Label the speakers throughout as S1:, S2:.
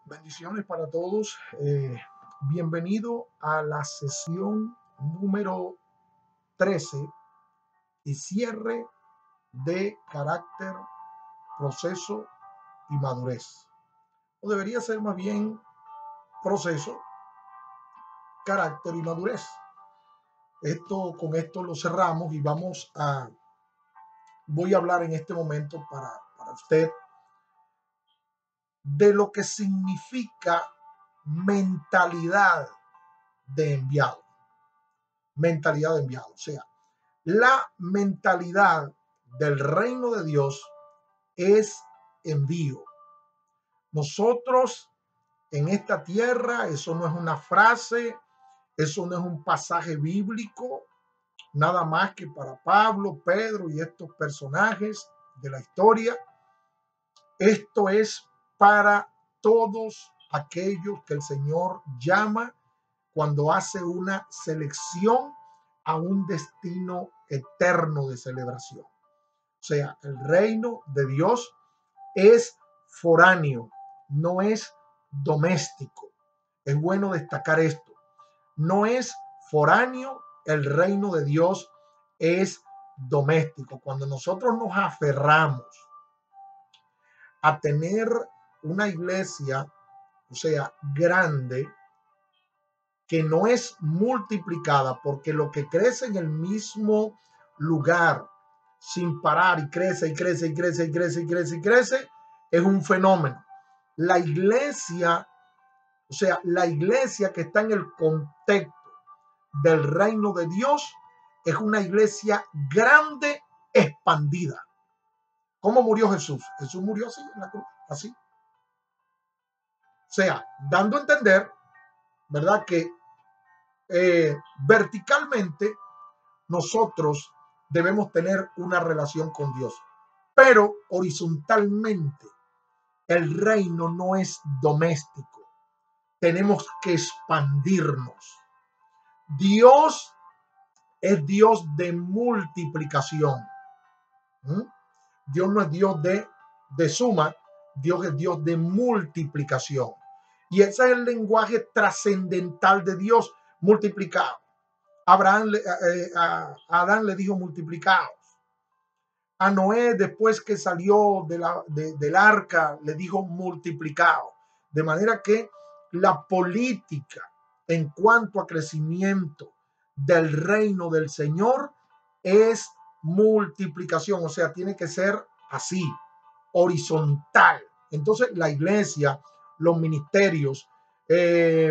S1: Bendiciones para todos. Bienvenido a la sesión número 13 y cierre de carácter, proceso y madurez. O debería ser más bien proceso, carácter y madurez. Con esto lo cerramos y voy a hablar en este momento para usted de lo que significa mentalidad de enviado. Mentalidad de enviado. O sea, la mentalidad del reino de Dios es envío. Nosotros en esta tierra, eso no es una frase, eso no es un pasaje bíblico, nada más que para Pablo, Pedro y estos personajes de la historia. Esto es para todos aquellos que el Señor llama cuando hace una selección a un destino eterno de celebración. O sea, el reino de Dios es foráneo, no es doméstico. Es bueno destacar esto. No es foráneo, el reino de Dios es doméstico. Cuando nosotros nos aferramos a tener una iglesia, o sea, grande, que no es multiplicada, porque lo que crece en el mismo lugar sin parar y crece y crece y crece y crece y crece y crece, es un fenómeno. La iglesia, o sea, la iglesia que está en el contexto del reino de Dios es una iglesia grande, expandida. ¿Cómo murió Jesús? Jesús murió así en la cruz, así. O sea, dando a entender, ¿verdad? Que verticalmente nosotros debemos tener una relación con Dios, pero horizontalmente el reino no es doméstico. Tenemos que expandirnos. Dios es Dios de multiplicación. Dios no es Dios de suma, Dios es Dios de multiplicación. Y ese es el lenguaje trascendental de Dios, multiplicado. A Adán le dijo multiplicados. A Noé, después que salió del arca, le dijo multiplicado. De manera que la política en cuanto a crecimiento del reino del Señor es multiplicación. O sea, tiene que ser así, horizontal. Entonces, la iglesia, los ministerios,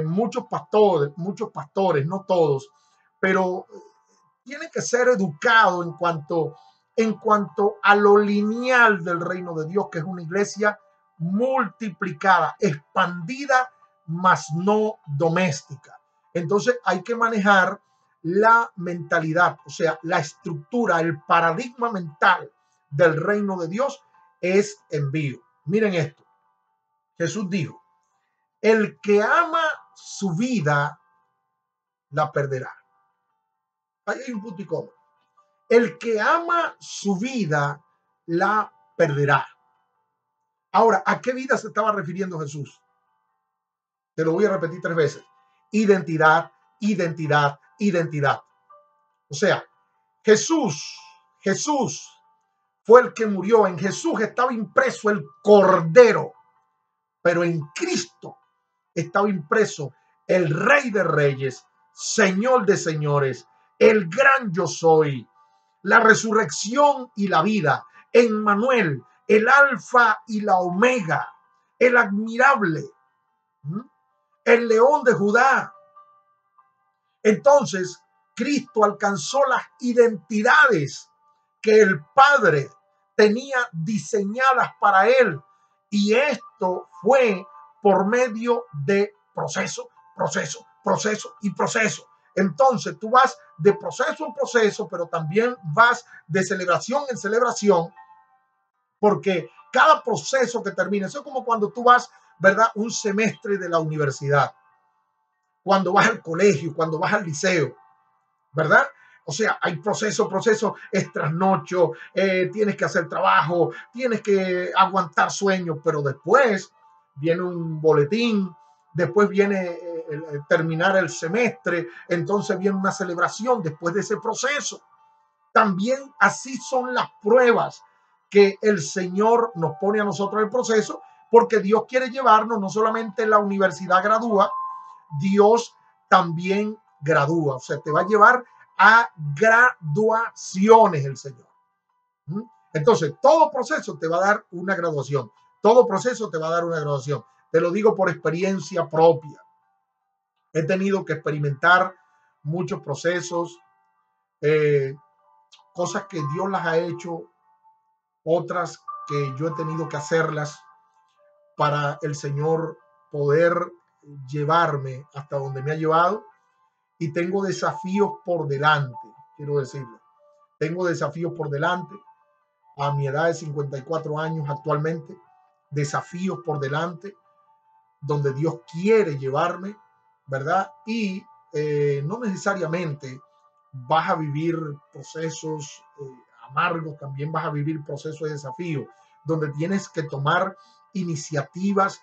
S1: muchos pastores, no todos, pero tiene que ser educado en cuanto a lo lineal del reino de Dios, que es una iglesia multiplicada, expandida, mas no doméstica. Entonces hay que manejar la mentalidad, o sea, la estructura, el paradigma mental del reino de Dios es envío. Miren esto. Jesús dijo, el que ama su vida la perderá. Ahí hay un punto y coma. El que ama su vida la perderá. Ahora, ¿a qué vida se estaba refiriendo Jesús? Te lo voy a repetir 3 veces. Identidad, identidad, identidad. O sea, Jesús fue el que murió. En Jesús estaba impreso el Cordero, pero en Cristo estaba impreso el Rey de Reyes, Señor de Señores, el gran yo soy, la resurrección y la vida, Emmanuel, el alfa y la omega, el admirable, el león de Judá. Entonces, Cristo alcanzó las identidades que el Padre tenía diseñadas para él, y esto fue por medio de proceso, proceso, proceso y proceso. Entonces tú vas de proceso en proceso, pero también vas de celebración en celebración, porque cada proceso que termina, eso es como cuando tú vas, ¿verdad? Un semestre de la universidad, cuando vas al colegio, cuando vas al liceo, ¿verdad? O sea, hay proceso, es trasnocho, tienes que hacer trabajo, tienes que aguantar sueño, pero después viene un boletín, después viene terminar el semestre, entonces viene una celebración después de ese proceso. También así son las pruebas que el Señor nos pone a nosotros en el proceso, porque Dios quiere llevarnos, no solamente la universidad gradúa, Dios también gradúa, o sea, te va a llevar a graduaciones el Señor. Entonces, todo proceso te va a dar una graduación, todo proceso te va a dar una graduación. Te lo digo por experiencia propia. He tenido que experimentar muchos procesos, cosas que Dios las ha hecho, otras que yo he tenido que hacerlas para el Señor poder llevarme hasta donde me ha llevado. Y tengo desafíos por delante, quiero decirlo. Tengo desafíos por delante. A mi edad de 54 años actualmente, desafíos por delante, donde Dios quiere llevarme, ¿verdad? Y no necesariamente vas a vivir procesos amargos, también vas a vivir procesos de desafío, donde tienes que tomar iniciativas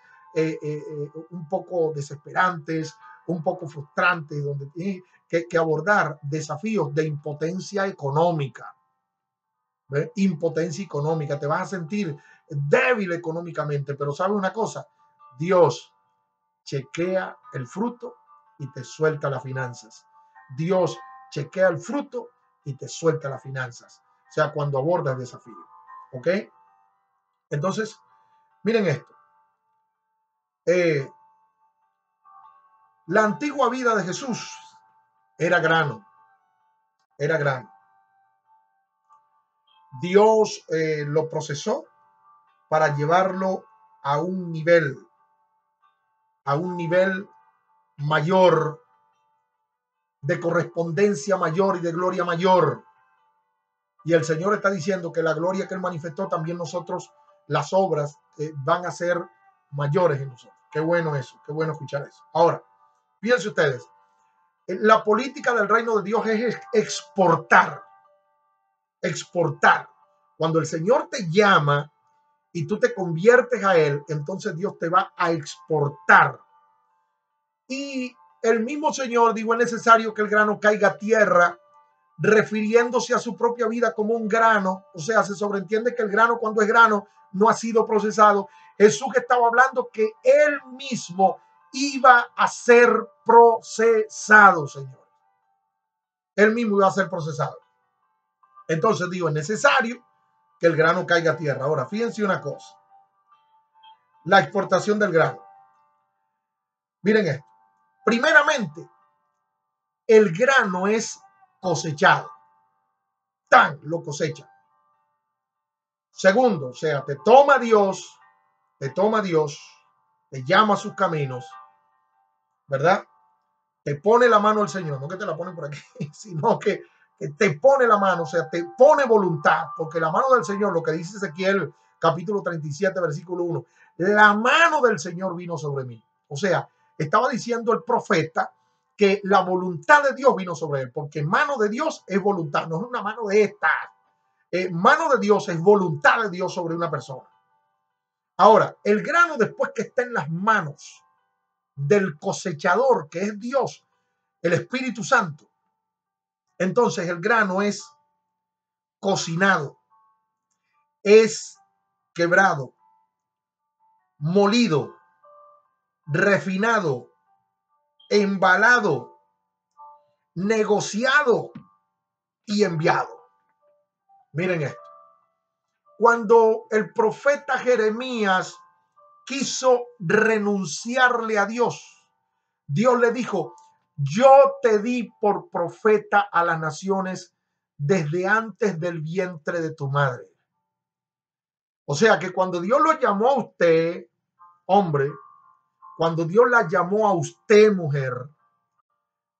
S1: un poco desesperantes, un poco frustrantes, donde tienes que abordar desafíos de impotencia económica. ¿Ves? Impotencia económica, te vas a sentir débil económicamente, pero ¿sabes una cosa? Dios chequea el fruto y te suelta las finanzas. Dios chequea el fruto y te suelta las finanzas. O sea, cuando abordas el desafío. ¿Ok? Entonces, miren esto. La antigua vida de Jesús era grano. Era grano. Dios lo procesó para llevarlo a un nivel mayor, de correspondencia mayor y de gloria mayor. Y el Señor está diciendo que la gloria que Él manifestó, también nosotros, las obras van a ser mayores en nosotros. Qué bueno eso, qué bueno escuchar eso. Ahora, fíjense ustedes, la política del reino de Dios es exportar, exportar. Cuando el Señor te llama y tú te conviertes a Él, entonces Dios te va a exportar. Y el mismo Señor dijo, es necesario que el grano caiga a tierra, refiriéndose a su propia vida como un grano. O sea, se sobreentiende que el grano, cuando es grano, no ha sido procesado. Jesús estaba hablando que él mismo iba a ser procesado, Señor. Él mismo iba a ser procesado. Entonces digo, es necesario que el grano caiga a tierra. Ahora, fíjense una cosa. La exportación del grano. Miren esto. Primeramente, el grano es cosechado. Tan lo cosecha. Segundo, o sea, te toma Dios, te llama a sus caminos, ¿verdad? Te pone la mano al Señor, no que te la pone por aquí, sino que te pone la mano, o sea, te pone voluntad, porque la mano del Señor, lo que dice Ezequiel capítulo 37, versículo 1, la mano del Señor vino sobre mí. O sea, estaba diciendo el profeta que la voluntad de Dios vino sobre él, porque mano de Dios es voluntad, no es una mano de esta. Mano de Dios es voluntad de Dios sobre una persona. Ahora, el grano, después que está en las manos del cosechador, que es Dios, el Espíritu Santo, entonces el grano es cocinado, es quebrado, molido, refinado, embalado, negociado y enviado. Miren esto. Cuando el profeta Jeremías quiso renunciarle a Dios, Dios le dijo, yo te di por profeta a las naciones desde antes del vientre de tu madre. O sea que cuando Dios lo llamó a usted, hombre, cuando Dios la llamó a usted, mujer,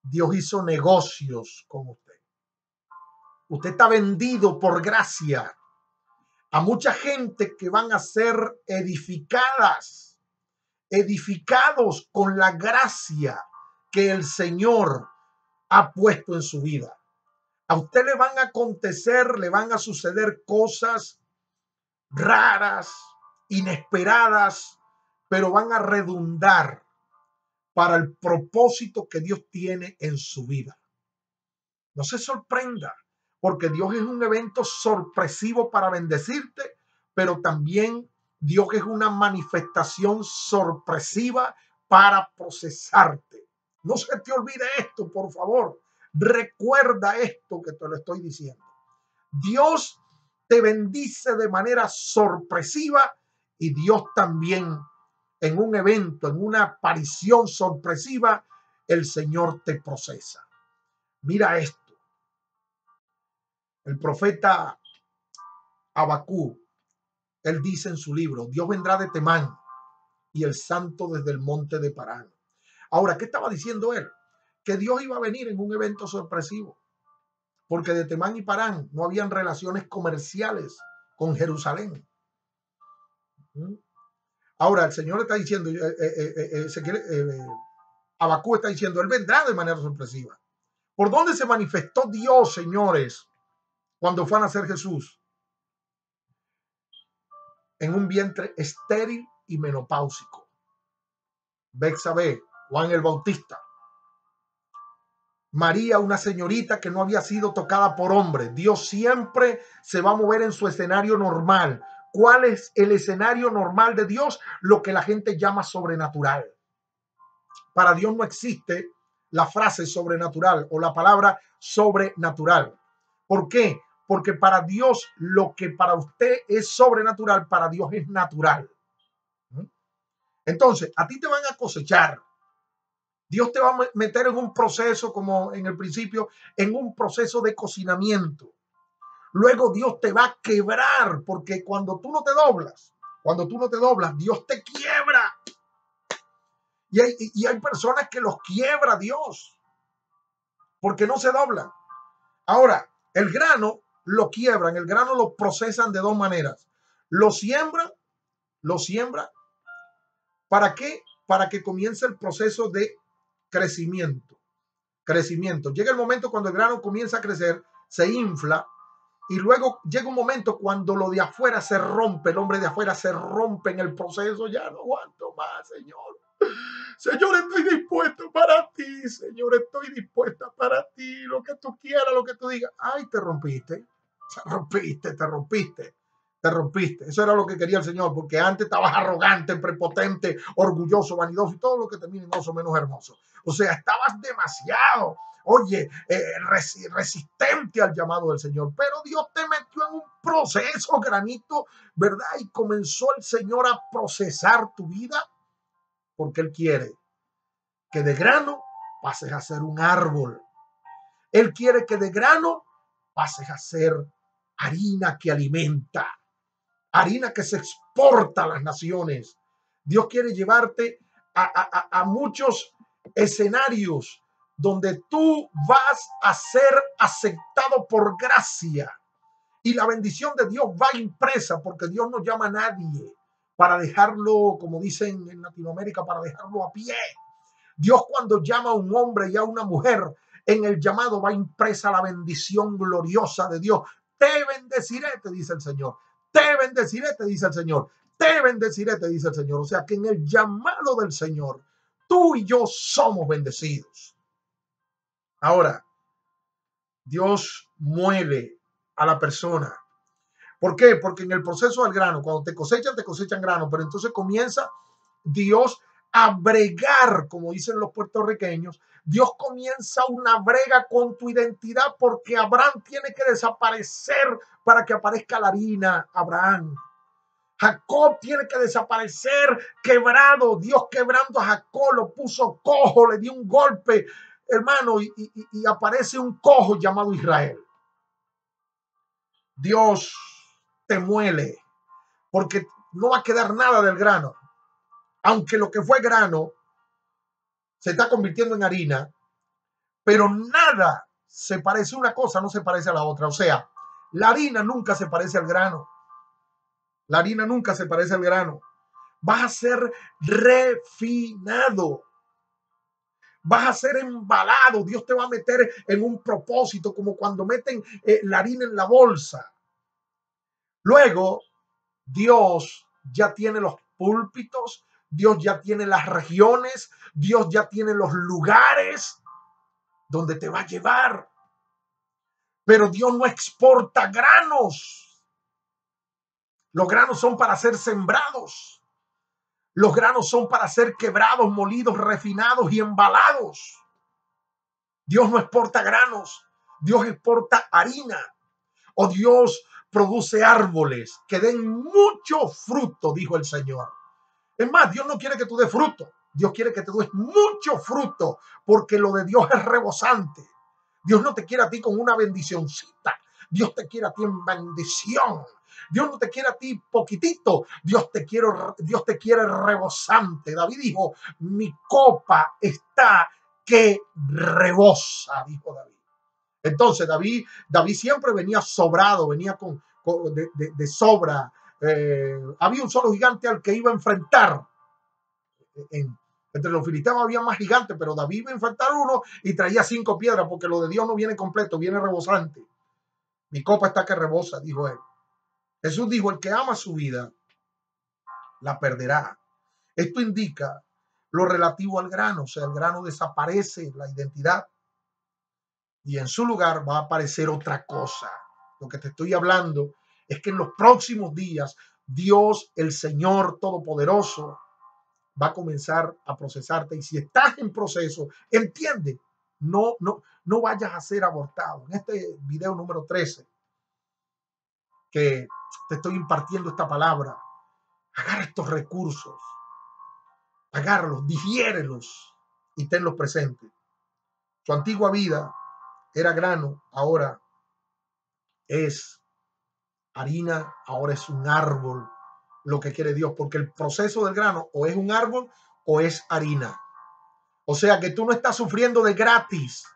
S1: Dios hizo negocios con usted. Usted está vendido por gracia a mucha gente que van a ser edificados con la gracia que el Señor ha puesto en su vida. A usted le van a acontecer, le van a suceder cosas raras, inesperadas, pero van a redundar para el propósito que Dios tiene en su vida. No se sorprenda, porque Dios es un evento sorpresivo para bendecirte, pero también Dios es una manifestación sorpresiva para procesarte. No se te olvide esto, por favor. Recuerda esto que te lo estoy diciendo. Dios te bendice de manera sorpresiva y Dios también en un evento, en una aparición sorpresiva, el Señor te procesa. Mira esto. El profeta Habacuc, él dice en su libro, Dios vendrá de Temán y el santo desde el monte de Parán. Ahora, ¿qué estaba diciendo él? Que Dios iba a venir en un evento sorpresivo, porque de Temán y Parán no habían relaciones comerciales con Jerusalén. Ahora, el Señor está diciendo, Habacuc está diciendo, él vendrá de manera sorpresiva. ¿Por dónde se manifestó Dios, señores, cuando fue a nacer Jesús? En un vientre estéril y menopáusico. Betsabé, Juan el Bautista. María, una señorita que no había sido tocada por hombre. Dios siempre se va a mover en su escenario normal. ¿Cuál es el escenario normal de Dios? Lo que la gente llama sobrenatural. Para Dios no existe la frase sobrenatural o la palabra sobrenatural. ¿Por qué? Porque para Dios lo que para usted es sobrenatural, para Dios es natural. Entonces, a ti te van a cosechar. Dios te va a meter en un proceso, como en el principio, en un proceso de cocinamiento. Luego Dios te va a quebrar, porque cuando tú no te doblas, Dios te quiebra. Y hay personas que los quiebra Dios, porque no se doblan. Ahora, el grano lo quiebran, el grano lo procesan de dos maneras. Lo siembran. ¿Para qué? Para que comience el proceso de crecimiento. Llega el momento cuando el grano comienza a crecer, se infla y luego llega un momento cuando lo de afuera se rompe, el hombre de afuera se rompe en el proceso. Ya no aguanto más, Señor. Señor, estoy dispuesto para ti, Señor, estoy dispuesta para ti, lo que tú quieras, lo que tú digas. Ay, te rompiste. Eso era lo que quería el Señor, porque antes estabas arrogante, prepotente, orgulloso, vanidoso y todo lo que termina en oso menos hermoso. O sea, estabas demasiado, resistente al llamado del Señor. Pero Dios te metió en un proceso, granito, ¿verdad? Y comenzó el Señor a procesar tu vida, porque Él quiere que de grano pases a ser un árbol. Él quiere que de grano pases a ser harina que alimenta, harina que se exporta a las naciones. Dios quiere llevarte a muchos escenarios donde tú vas a ser aceptado por gracia y la bendición de Dios va impresa, porque Dios no llama a nadie para dejarlo, como dicen en Latinoamérica, para dejarlo a pie. Dios, cuando llama a un hombre y a una mujer, en el llamado va impresa la bendición gloriosa de Dios. Te bendeciré, te dice el Señor. Te bendeciré, te dice el Señor. Te bendeciré, te dice el Señor. O sea que en el llamado del Señor, tú y yo somos bendecidos. Ahora, Dios muele a la persona. ¿Por qué? Porque en el proceso del grano, cuando te cosechan grano, pero entonces comienza Dios a bregar, como dicen los puertorriqueños. Dios comienza una brega con tu identidad, porque Abraham tiene que desaparecer para que aparezca la harina. Abraham. Jacob tiene que desaparecer quebrado. Dios quebrando a Jacob, lo puso cojo, le dio un golpe, hermano, y aparece un cojo llamado Israel. Dios te muele, porque no va a quedar nada del grano. Aunque lo que fue grano se está convirtiendo en harina, pero nada se parece, una cosa no se parece a la otra. O sea, la harina nunca se parece al grano. La harina nunca se parece al grano. Vas a ser refinado. Vas a ser embalado. Dios te va a meter en un propósito, como cuando meten la harina en la bolsa. Luego, Dios ya tiene los púlpitos, Dios ya tiene las regiones, Dios ya tiene los lugares donde te va a llevar. Pero Dios no exporta granos. Los granos son para ser sembrados. Los granos son para ser quebrados, molidos, refinados y embalados. Dios no exporta granos. Dios exporta harina. O Dios produce árboles que den mucho fruto, dijo el Señor. Es más, Dios no quiere que tú des fruto. Dios quiere que te des mucho fruto, porque lo de Dios es rebosante. Dios no te quiere a ti con una bendicioncita. Dios te quiere a ti en bendición. Dios no te quiere a ti poquitito. Dios te quiere rebosante. David dijo, mi copa está que rebosa, dijo David. Entonces David siempre venía sobrado, venía de sobra. Había un solo gigante al que iba a enfrentar. Entre los filisteos había más gigantes, pero David iba a enfrentar uno y traía 5 piedras, porque lo de Dios no viene completo, viene rebosante. Mi copa está que rebosa, dijo él. Jesús dijo, el que ama su vida, la perderá. Esto indica lo relativo al grano, o sea, el grano desaparece, la identidad, y en su lugar va a aparecer otra cosa. Lo que te estoy hablando es que en los próximos días, Dios, el Señor Todopoderoso, va a comenzar a procesarte. Y si estás en proceso, entiende, no vayas a ser abortado. En este video número 13, que te estoy impartiendo esta palabra, agarra estos recursos, agárralos, digiérelos y tenlos presentes. Tu antigua vida era grano, ahora es harina, ahora es un árbol, lo que quiere Dios, porque el proceso del grano o es un árbol o es harina. O sea que tú no estás sufriendo de gratis.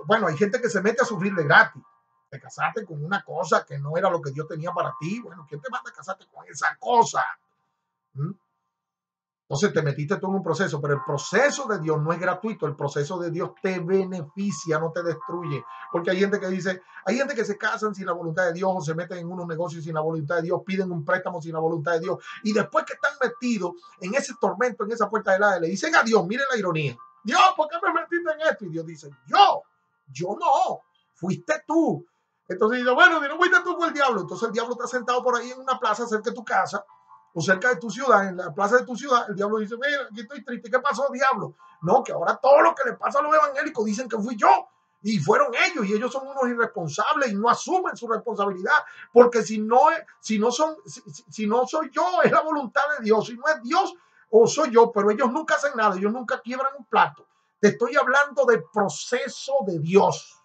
S1: Bueno, hay gente que se mete a sufrir de gratis. Te casaste con una cosa que no era lo que Dios tenía para ti. Bueno, ¿quién te manda a casarte con esa cosa? Entonces te metiste tú en un proceso, pero el proceso de Dios no es gratuito. El proceso de Dios te beneficia, no te destruye. Porque hay gente que dice, hay gente que se casan sin la voluntad de Dios o se meten en unos negocios sin la voluntad de Dios, piden un préstamo sin la voluntad de Dios. Y después que están metidos en ese tormento, en esa puerta de helada, le dicen a Dios, miren la ironía. Dios, ¿por qué me metiste en esto? Y Dios dice, yo no, fuiste tú. Entonces dice, bueno, si no fuiste tú, fue el diablo. Entonces el diablo está sentado por ahí en una plaza cerca de tu casa o cerca de tu ciudad, en la plaza de tu ciudad. El diablo dice, mira, aquí estoy triste, ¿qué pasó, diablo? No, que ahora todo lo que le pasa a los evangélicos dicen que fui yo, y fueron ellos, y ellos son unos irresponsables y no asumen su responsabilidad, porque si no soy yo, es la voluntad de Dios. Si no es Dios, o soy yo, pero ellos nunca hacen nada, ellos nunca quiebran un plato. Te estoy hablando del proceso de Dios.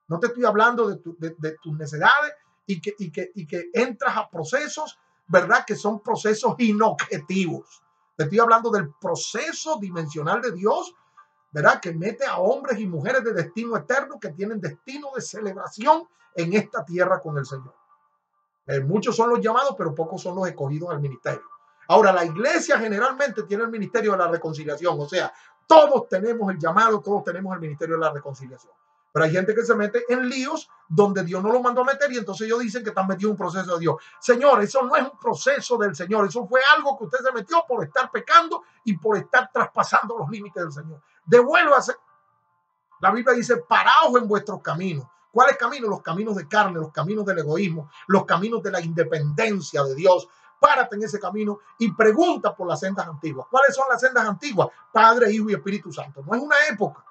S1: No te estoy hablando de tus necesidades y que entras a procesos, ¿verdad? Que son procesos inobjetivos. Te estoy hablando del proceso dimensional de Dios, ¿verdad? Que mete a hombres y mujeres de destino eterno que tienen destino de celebración en esta tierra con el Señor. Muchos son los llamados, pero pocos son los escogidos al ministerio. Ahora, la iglesia generalmente tiene el ministerio de la reconciliación, o sea, todos tenemos el llamado, todos tenemos el ministerio de la reconciliación. Pero hay gente que se mete en líos donde Dios no lo mandó a meter y entonces ellos dicen que están metidos en un proceso de Dios. Señor, eso no es un proceso del Señor, eso fue algo que usted se metió por estar pecando y por estar traspasando los límites del Señor. Devuélvase. La Biblia dice, paraos en vuestros caminos. ¿Cuáles caminos? Los caminos de carne, los caminos del egoísmo, los caminos de la independencia de Dios. Párate en ese camino y pregunta por las sendas antiguas. ¿Cuáles son las sendas antiguas? Padre, Hijo y Espíritu Santo. No es una época.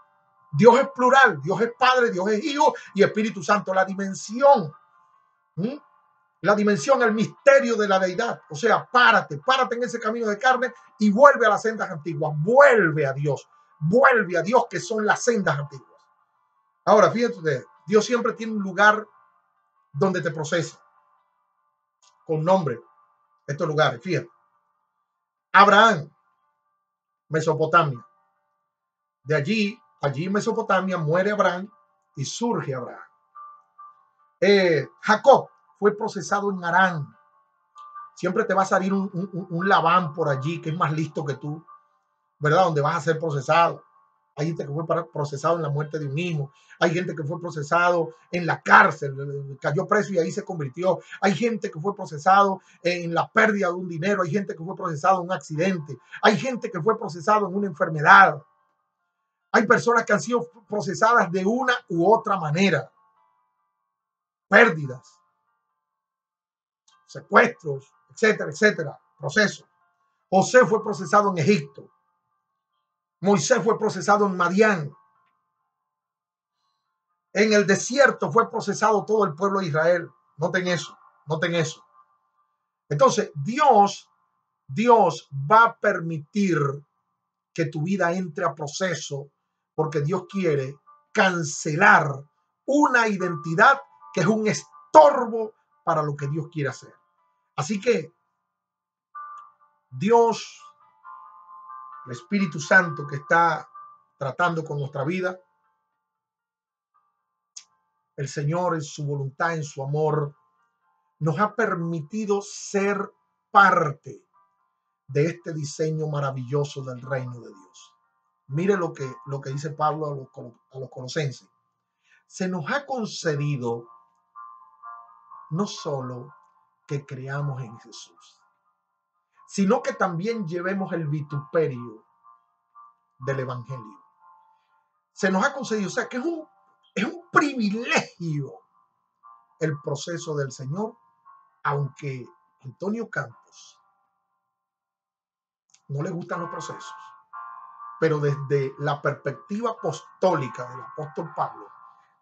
S1: Dios es plural. Dios es Padre, Dios es Hijo y Espíritu Santo. La dimensión, el misterio de la deidad. O sea, párate en ese camino de carne y vuelve a las sendas antiguas. Vuelve a Dios, que son las sendas antiguas. Ahora, fíjate, Dios siempre tiene un lugar donde te procesa con nombre. Estos lugares, fíjate. Abraham, Mesopotamia. De allí en Mesopotamia muere Abraham y surge Abraham. Jacob fue procesado en Harán. Siempre te va a salir un Labán por allí que es más listo que tú, ¿verdad? Donde vas a ser procesado. Hay gente que fue procesado en la muerte de un hijo. Hay gente que fue procesado en la cárcel, cayó preso y ahí se convirtió. Hay gente que fue procesado en la pérdida de un dinero. Hay gente que fue procesado en un accidente. Hay gente que fue procesado en una enfermedad. Hay personas que han sido procesadas de una u otra manera. Pérdidas, secuestros, etcétera, etcétera. Procesos. José fue procesado en Egipto. Moisés fue procesado en Madián. En el desierto fue procesado todo el pueblo de Israel. Noten eso, noten eso. Entonces, Dios va a permitir que tu vida entre a proceso porque Dios quiere cancelar una identidad que es un estorbo para lo que Dios quiere hacer. Así que Dios, el Espíritu Santo que está tratando con nuestra vida, el Señor en su voluntad, en su amor, nos ha permitido ser parte de este diseño maravilloso del reino de Dios. Mire lo que dice Pablo a los colosenses. Se nos ha concedido no solo que creamos en Jesús, sino que también llevemos el vituperio del evangelio. Se nos ha concedido, o sea, que es un privilegio el proceso del Señor, aunque Antonio Campos no le gustan los procesos, pero desde la perspectiva apostólica del apóstol Pablo,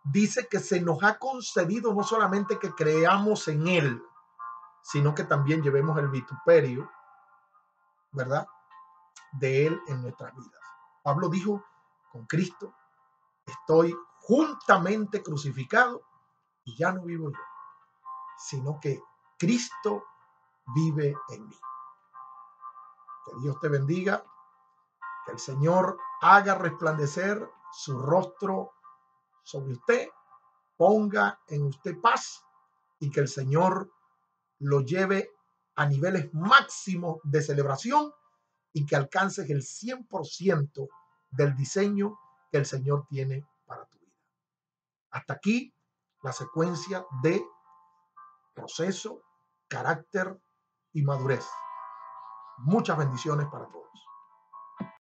S1: dice que se nos ha concedido no solamente que creamos en Él, sino que también llevemos el vituperio, ¿verdad?, de Él en nuestras vidas. Pablo dijo, con Cristo estoy juntamente crucificado y ya no vivo yo, sino que Cristo vive en mí. Que Dios te bendiga, que el Señor haga resplandecer su rostro sobre usted, ponga en usted paz y que el Señor lo lleve a niveles máximos de celebración y que alcances el 100% del diseño que el Señor tiene para tu vida. Hasta aquí la secuencia de proceso, carácter y madurez. Muchas bendiciones para todos.